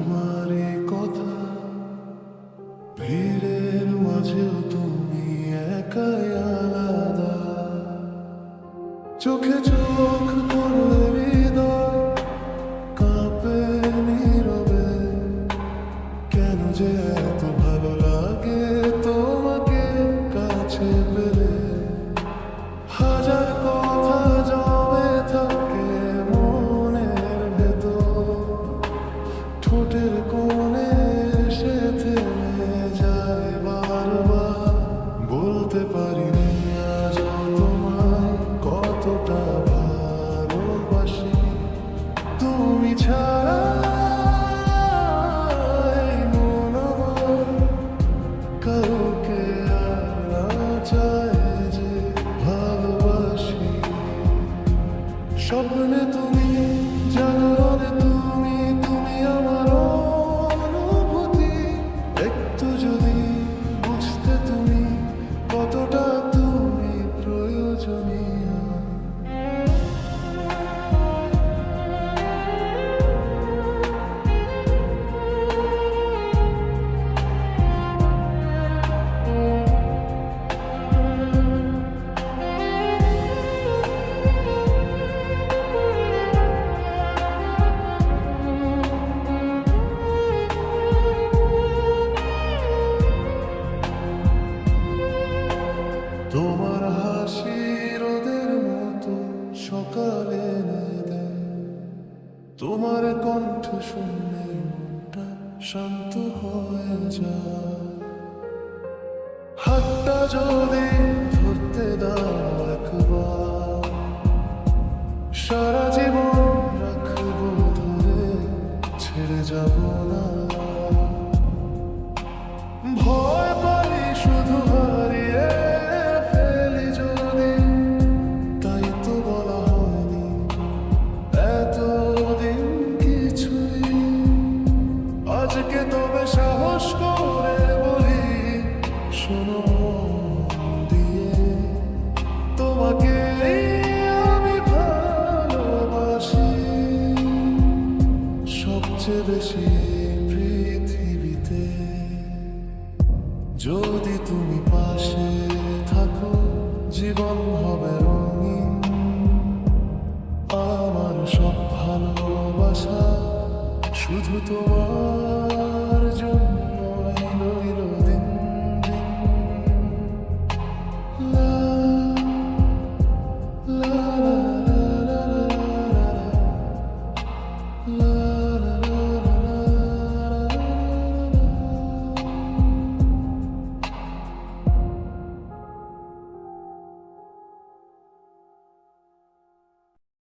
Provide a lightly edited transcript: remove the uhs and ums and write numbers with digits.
তোমারই কথা, ভিড়ের মাঝেও তুমি একাই আলাদা। চোখে চোখ পড়লে হৃদয় কাঁপে নীরবে। কেন যে এত ভালো লাগে তোমাকে কাছে পেলে। হাজার কথা জমে থাকে মনের ভেতর, ঠোঁটের কোণে এসে থেমে যায় বারবার। বলতে পারিনি আজও তোমায় কতটা ভালোবাসি। তুমি ছাড়া এই মন আমার কাউকে আর না চায় যে ভালোবাসি। স্বপ্নে তুমি, জাগরণে তুমি, তুমি আমার অনুভূতি। একটু যদি বুঝতে তুমি কতটা তুমি প্রয়োজনীয়। তোমার হাসি রোদের মতো সকালে এনে দেয়। তোমার কণ্ঠ শুনলে মনটা শান্ত হয়ে যায়। হাতটা যদি ধরতে দাও একবার, সারা জীবন রাখবো ধরে, ছেড়ে যাব না। ভয় পাই শুধু হারিয়ে ফেলি যদি, তাই তো বলা হয়নি এতদিন কিছুই। আজকে তবে সাহস করে বলি, শোনো দিয়ে, তোমাকে আমি ভালোবাসি সবচেয়ে বেশি পৃথিবীতে। যদি তুমি পাশে থাকো জীবন হবে রঙিন। আমার সব ভালোবাসা শুধু তোমার জন্য।